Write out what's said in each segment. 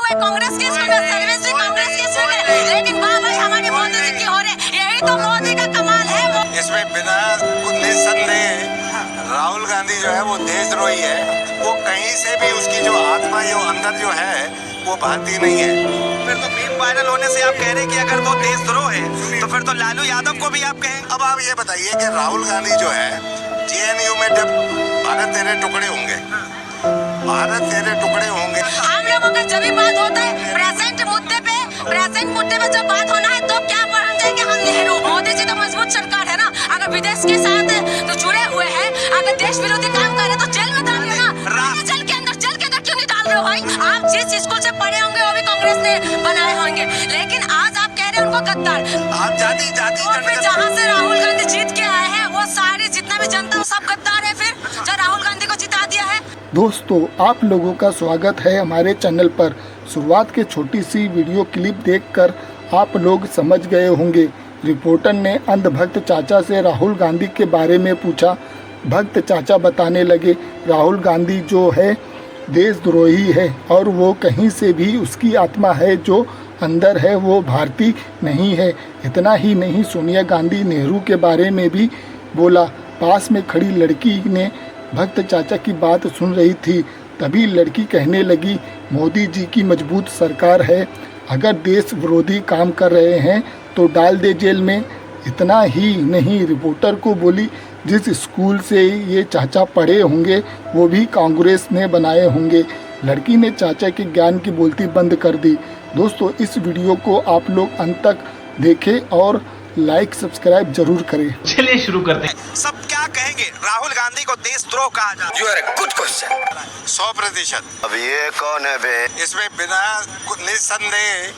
हुए कांग्रेस के सर्विस भी कांग्रेस के, लेकिन वाह भाई हमारे मोदी जी की हो रहे, यही तो मोदी का कमाल है। इसमें बिना निस्संदेह राहुल गांधी जो है वो देशद्रोही है। वो कहीं से भी उसकी जो आत्मा जो अंदर जो है वो भारतीय नहीं है। फिर तो मीम वायरल होने से आप कह रहे हैं कि अगर वो देशद्रोह है तो फिर तो लालू यादव को भी आप कहें। अब आप ये बताइए कि राहुल गांधी जो है जेएनयू में जब भारत तेरे टुकड़े होंगे, भारत तेरे टुकड़े होंगे, हम लोगों का जब भी बात होता है प्रेजेंट मुद्दे पे जब बात होना है तो क्या पढ़ना चाहिए हम नेहरू। मोदी जी तो मजबूत सरकार है ना, अगर विदेश के साथ तो जुड़े हुए हैं, अगर देश विरोधी काम कर रहे तो जेल में डालिए ना। जेल के अंदर क्यों नहीं डाल रहे हो भाई? आप जिस स्कूल से पढ़े होंगे वो भी कांग्रेस ने बनाए होंगे, लेकिन आज आप कह रहे हैं उनको गद्दार। आप जाति और फिर जहाँ से राहुल गांधी जीत के आए हैं वो सारी जितना भी जनता वो सब गद्दार है। फिर जो राहुल गांधी को जिता दिया है। दोस्तों, आप लोगों का स्वागत है हमारे चैनल पर। शुरुआत के छोटी सी वीडियो क्लिप देखकर आप लोग समझ गए होंगे। रिपोर्टर ने अंधभक्त चाचा से राहुल गांधी के बारे में पूछा। भक्त चाचा बताने लगे राहुल गांधी जो है देशद्रोही है और वो कहीं से भी उसकी आत्मा है जो अंदर है वो भारतीय नहीं है। इतना ही नहीं, सोनिया गांधी नेहरू के बारे में भी बोला। पास में खड़ी लड़की ने भक्त चाचा की बात सुन रही थी, तभी लड़की कहने लगी मोदी जी की मजबूत सरकार है, अगर देश विरोधी काम कर रहे हैं तो डाल दे जेल में। इतना ही नहीं, रिपोर्टर को बोली जिस स्कूल से ये चाचा पढ़े होंगे वो भी कांग्रेस ने बनाए होंगे। लड़की ने चाचा के ज्ञान की बोलती बंद कर दी। दोस्तों, इस वीडियो को आप लोग अंत तक देखें और लाइक सब्सक्राइब जरूर करें। चलिए शुरू करते हैं। सब क्या कहेंगे? राहुल गांधी को देशद्रोह कहा जाता है। Good question. 100%। अब ये कौन है बे? इसमें बिना निस्संदेह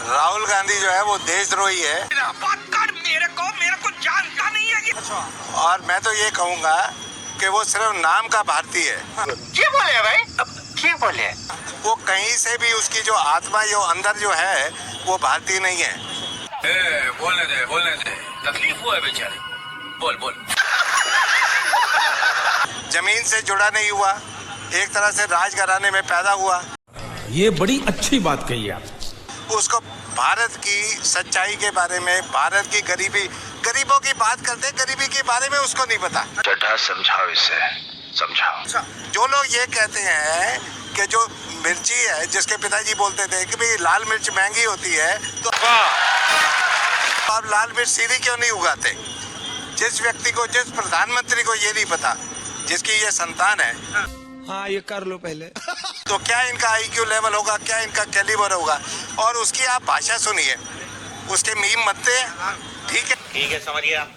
राहुल गांधी जो है वो देशद्रोही है। मेरे को जानता नहीं है कि... और मैं तो ये कहूँगा कि वो सिर्फ नाम का भारतीय है। क्या बोले भाई? क्या बोले? वो कहीं से भी उसकी जो आत्मा जो अंदर जो है वो भारतीय नहीं है। बोलने दे, तकलीफ हुआ है बेचारे। बोल। जमीन से जुड़ा नहीं हुआ, एक तरह से राजघराने में पैदा हुआ। ये बड़ी अच्छी बात कही आप। उसको भारत की सच्चाई के बारे में, भारत की गरीबों की बात करते, गरीबी के बारे में उसको नहीं पता। चड्ढा समझाओ इसे, समझाओ। जो लोग ये कहते हैं कि जो मिर्ची है, जिसके पिताजी बोलते थे कि भाई लाल मिर्च महंगी होती है, तो आप लाल मिर्च सीधी क्यों नहीं उगाते? जिस व्यक्ति को, जिस प्रधानमंत्री को ये नहीं पता, जिसकी ये संतान है, हाँ ये कर लो पहले। तो क्या इनका आईक्यू लेवल होगा, क्या इनका कैलिबर होगा? और उसकी आप भाषा सुनिए, उसके मीम बनते हैं, ठीक है समझ गया।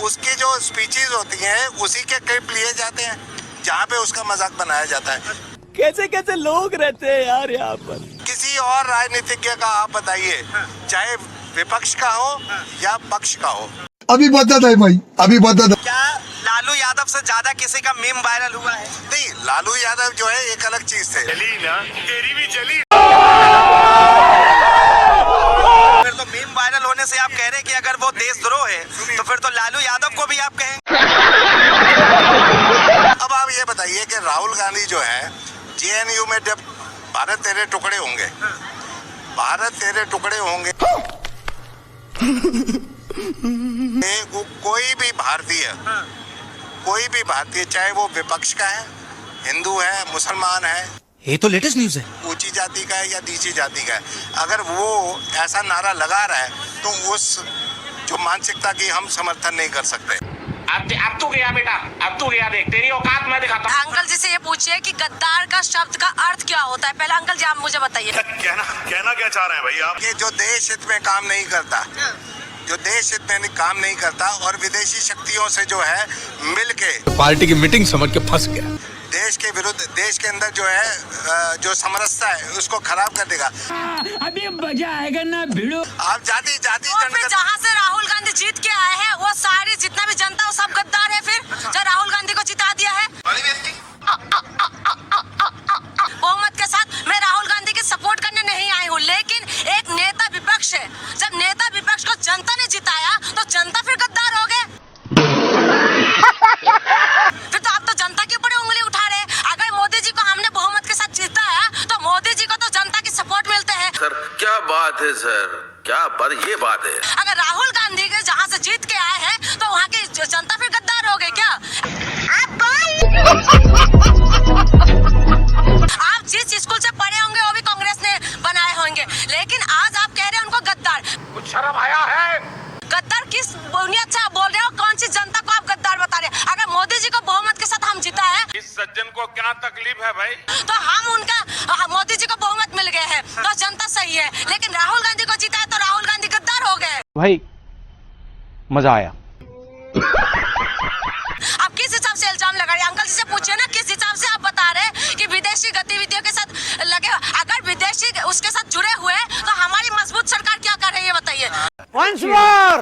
उसकी जो स्पीचेस होती हैं उसी के क्लिप लिए जाते हैं जहाँ पे उसका मजाक बनाया जाता है। कैसे लोग रहते हैं यार यहाँ पर। किसी और राजनीतिज्ञ का आप बताइए, चाहे विपक्ष का हो या पक्ष का हो। अभी बता था भाई, अभी बता था। क्या लालू यादव से ज्यादा किसी का मीम वायरल हुआ है? नहीं, लालू यादव जो है एक अलग चीज थे। चली ना, तेरी भी चली। फिर तो मीम वायरल होने से आप कह रहे हैं कि अगर वो देशद्रोह है तो फिर तो लालू यादव को भी आप कहें। अब आप ये बताइए कि राहुल गांधी जो है जेएनयू में जब भारत तेरे टुकड़े होंगे, भारत तेरे टुकड़े होंगे, कोई भी भारतीय चाहे वो विपक्ष का है, हिंदू है, मुसलमान है, ये तो लेटेस्ट न्यूज है। ऊंची जाति का है या नीची जाति का है, अगर वो ऐसा नारा लगा रहा है तो उस जो मानसिकता की हम समर्थन नहीं कर सकते। अब तू गया बेटा, अब तू गया, देख तेरी औकात मैं दिखाता हूं। अंकल जी से ये पूछिए कि गद्दार का शब्द का अर्थ क्या होता है। पहले अंकल जी आप मुझे बताइए। कहना क्या चाह रहे हैं भाई आप? ये जो देश हित में काम नहीं करता, जो देश हित में काम नहीं करता और विदेशी शक्तियों से जो है मिलके पार्टी की मीटिंग समझ के फंस गया। देश के विरुद्ध, देश के अंदर जो है जो समरसता है उसको खराब कर देगा। अभी मजा आएगा ना भिड़ो। आप जाति और फिर जहाँ से राहुल गांधी जीत के आए हैं वो सारी जितना भी जनता वो सब गद्दार है। फिर जो राहुल गांधी को जिता दिया है बहुमत के साथ, मैं राहुल गांधी की सपोर्ट करने नहीं आई हूँ, लेकिन एक नेता विपक्ष है, जब नेता विपक्ष को जनता ने जिताया तो जनता फिर गद्दार हो गए। फिर तो आप तो जनता के ऊपर उंगली उठा रहे हैं। अगर मोदी जी को हमने बहुमत के साथ जिताया तो मोदी जी को तो जनता की सपोर्ट बात है सर, क्या बात, ये बात है। अगर राहुल गांधी के जहाँ से जीत के आए हैं तो वहाँ की जनता फिर गद्दार हो गए क्या? आप जिस स्कूल से पढ़े होंगे वो भी कांग्रेस ने बनाए होंगे, लेकिन आज आप कह रहे हैं उनको गद्दार। कुछ शर्म आया है? गद्दार किस बुनियाद से आप बोल रहे हो? कौन सी जनता को आप गद्दार बता रहे हैं? अगर मोदी जी को बहुमत के साथ हम जीता है, इस सज्जन को क्या तकलीफ है भाई? तो हम उनका मोदी जी को बहुमत मिल गए हैं तो जनता सही है, लेकिन राहुल गांधी को जीता है तो राहुल गांधी गद्दार हो गए। भाई मजा आया। आप किस हिसाब से इल्जाम लगा रहे हैं? अंकल जी से पूछिए ना, किस हिसाब से आप बता रहे हैं कि विदेशी गतिविधियों के साथ लगे? अगर विदेशी उसके साथ जुड़े हुए हैं तो हमारी मजबूत सरकार क्या कर रही है बताइए? Once more!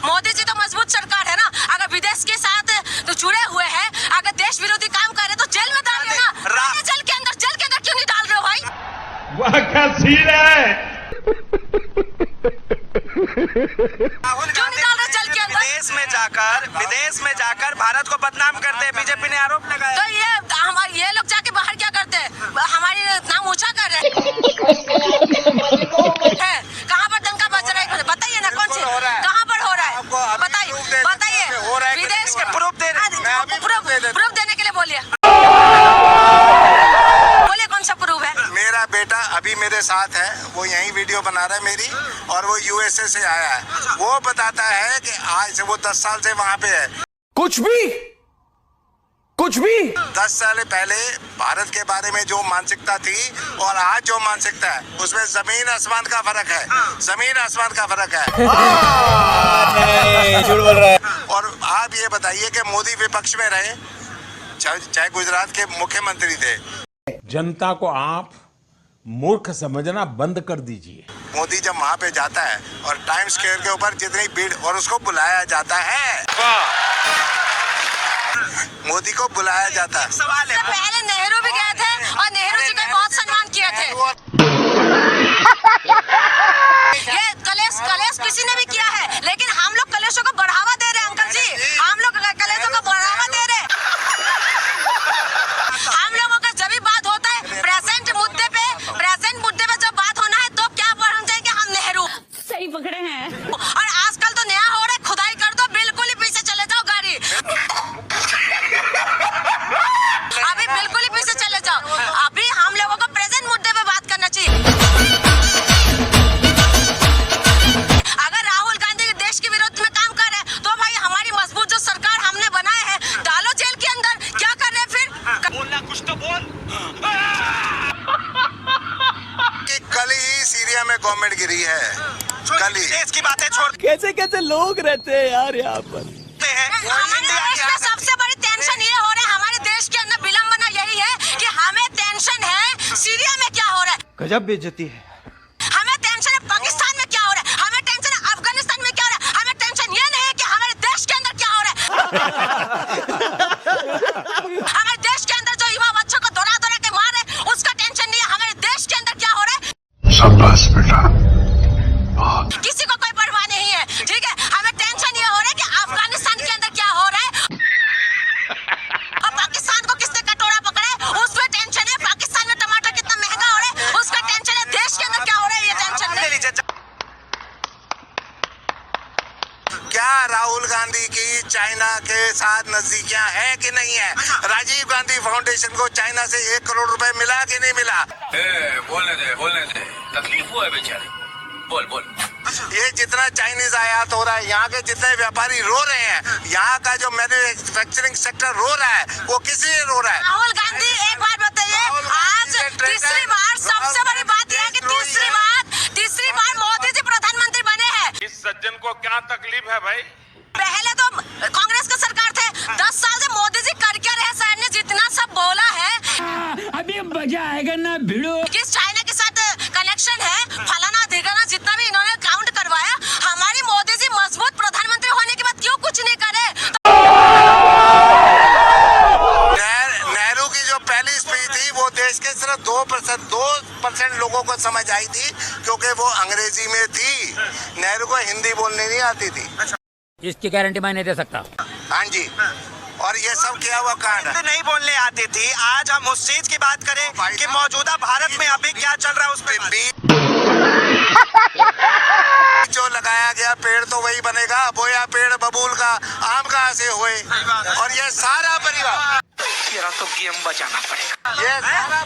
मोदी जी तो मजबूत सरकार है ना। अगर विदेश के साथ तो जुड़े हुए हैं, अगर देश विरोधी काम कर रहे हैं तो जेल में डालिए ना। जेल के अंदर क्यों नहीं डाल रहे हो भाई? वाह क्या सीन है। राहुल गांधी विदेश में जाकर भारत को बदनाम करते हैं, बीजेपी ने आरोप लगाया। तो ये लोग जाके बाहर क्या करते हैं? हमारी नाम ऊंचा कर रहे हैं। कहाँ पर दंगा बज रहा है बताइए ना, कौन सी कहाँ पर हो रहा है बताइए विदेश के प्रूफ देने के लिए बोलिए कौन सा प्रूफ है? मेरा बेटा अभी मेरे साथ है, वो यही वीडियो बना रहा है मेरी, और वो यूएसए से आया है। वो बताता है कि आज से वो 10 साल से वहाँ पे है। कुछ भी 10 साल पहले भारत के बारे में जो मानसिकता थी और आज जो मानसिकता है उसमें जमीन आसमान का फर्क है। जमीन आसमान का फर्क है। झूठ बोल रहा है। और आप ये बताइए कि मोदी विपक्ष में रहे, चाहे गुजरात के मुख्यमंत्री थे, जनता को आप मूर्ख समझना बंद कर दीजिए। मोदी जब वहाँ पे जाता है और टाइम स्क्वायर के ऊपर जितनी भीड़, और उसको बुलाया जाता है, मोदी को बुलाया जाता है। सवाल है, पहले नेहरू भी गए थे और नेहरू जी का बहुत सम्मान किए थे। ये कलेश किसी ने भी किया है, लेकिन हम लोग कलेशों को बढ़ावा दे रहे हैं अंकल जी। हम लोग कलेशों को बढ़ावा दे रहे हैं। हम लोगों का जब भी बात होता है प्रेजेंट मुद्दे पे जब बात होना है तो क्या हम जाएंगे, हम नेहरू। सही पकड़े हैं। और आजकल तो नया हो रहा है, खुदाई कर दो, बिल्कुल ही पीछे चले जाओ गाड़ी। अभी बिल्कुल ही पीछे चले जाओ। अभी हम लोगों को प्रेजेंट मुद्दे पे बात करना चाहिए। अगर राहुल गांधी देश के विरोध में काम कर रहे हैं तो भाई हमारी मजबूत जो सरकार हमने बनाए हैं डालो जेल के अंदर। क्या कर रहे हैं फिर? बोलना कुछ तो बोल। कि कल ही सीरिया में गवर्नमेंट गिरी है, कल ही। देश की बातें छोड़ कैसे लोग रहते हैं यार यहाँ पर। हमारे देश में सबसे बड़ी टेंशन ये हो रहा है, हमारे देश के अंदर विलंबना यही है कि हमें टेंशन है सीरिया में क्या हो रहा है, गजब बेइज्जती है। हमें टेंशन है पाकिस्तान में क्या हो रहा है, हमें टेंशन है अफगानिस्तान में क्या हो रहा है। हमें टेंशन ये नहीं है कि हमारे देश के अंदर क्या हो रहा है। हमारे देश के अंदर जो युवा बच्चों को दौड़ा के मार रहे हैं उसका टेंशन नहीं है। हमारे देश के अंदर क्या हो रहा है शाबाश बेटा। किसी को कोई परवाह नहीं है, ठीक है। हमें टेंशन ये हो रहा है कि अफगानिस्तान के अंदर क्या हो रहा है और पाकिस्तान को किसने कटोरा पकड़ा है उसमें टेंशन है। पाकिस्तान में टमाटर कितना महंगा हो रहा है उसका टेंशन है। देश के अंदर क्या हो रहा है ये टेंशन नहीं। क्या राहुल गांधी की चाइना के साथ नजदीकियां है कि नहीं है? राजीव गांधी फाउंडेशन को चाइना से 1 करोड़ रुपए मिला कि नहीं मिला? बोलने दे तकलीफ हुआ है बेचारे। बोल। ये जितना चाइनीज आयात हो रहा है, यहाँ के जितने व्यापारी रो रहे हैं, यहाँ का जो मैन्युफैक्चरिंग सेक्टर रो रहा है, वो किस लिए रो रहा है? राहुल गांधी एक बात बताइए, आज तीसरी बार, सबसे बड़ी बात यह है कि तीसरी बार मोदी जी प्रधानमंत्री बने हैं। इस सज्जन को क्या तकलीफ है भाई? पहले तो कांग्रेस का सरकार थे, 10 साल से मोदी जी कर क्या रहे? सर ने जितना सब बोला है अभी मजा आएगा ना भिड़ो। किस चाइना के साथ कनेक्शन है, फलाना ढिकाना, जितना भी इन्होंने काउंट करवाया, हमारी मोदी जी मजबूत प्रधानमंत्री होने के बाद क्यों कुछ नहीं करे? नेहरू की जो पहली स्पीच थी वो देश के सिर्फ 2% लोगों को समझ आई थी, क्योंकि वो अंग्रेजी में थी। नेहरू को हिंदी बोलने नहीं आती थी। इसकी गारंटी मैं नहीं दे सकता। हाँ जी, और ये सब किया हुआ कांड है। नहीं बोलने आती थी, आज हम उस चीज की बात करें कि मौजूदा भारत में अभी क्या चल रहा है उस पर। जो लगाया गया पेड़ तो वही बनेगा, बोया पेड़ बबूल का आम कहाँ से हुए। और ये सारा परिवार तेरा तो गेम बचाना पड़ेगा।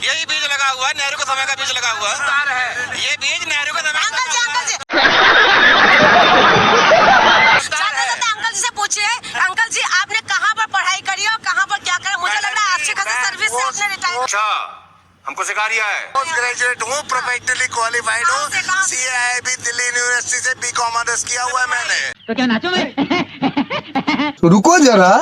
यही बीज लगा हुआ है, नेहरू के समय का बीज लगा हुआ है। ये बीज नेहरू के समय अंकल जी अंकल जी से पूछिए, अंकल जी आपने कहाँ पर पढ़ाई करी और कहाँ पर क्या करा? मुझे लग रहा है अच्छी खासी सर्विस से आपने रिटायर। अच्छा हमको सिखा रिया है। पोस्ट ग्रेजुएट हूँ, प्रोफेशनली क्वालिफाइड हूँ, CIIB दिल्ली यूनिवर्सिटी से B.Com ऑनर्स किया हुआ है मैंने। तो क्या नाचो मैं? रुको जरा,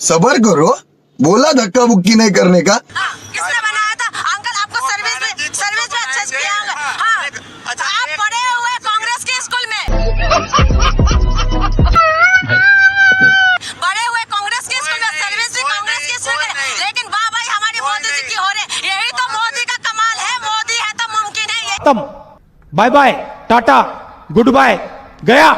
सबर करो, बोला धक्का बुक्की नहीं करने का। किसने बनाया था? अंकल आपको सर्विस में अच्छे से किया होगा। हाँ, आप पढ़े हुए कांग्रेस के स्कूल में, बड़े हुए कांग्रेस के स्कूल में, सर्विस भी कांग्रेस के स्कूल में। लेकिन वाह भाई हमारी मोदी जी की हो रहे, यही तो मोदी का कमाल है। मोदी है तो मुमकिन है। Bye bye tata goodbye गया।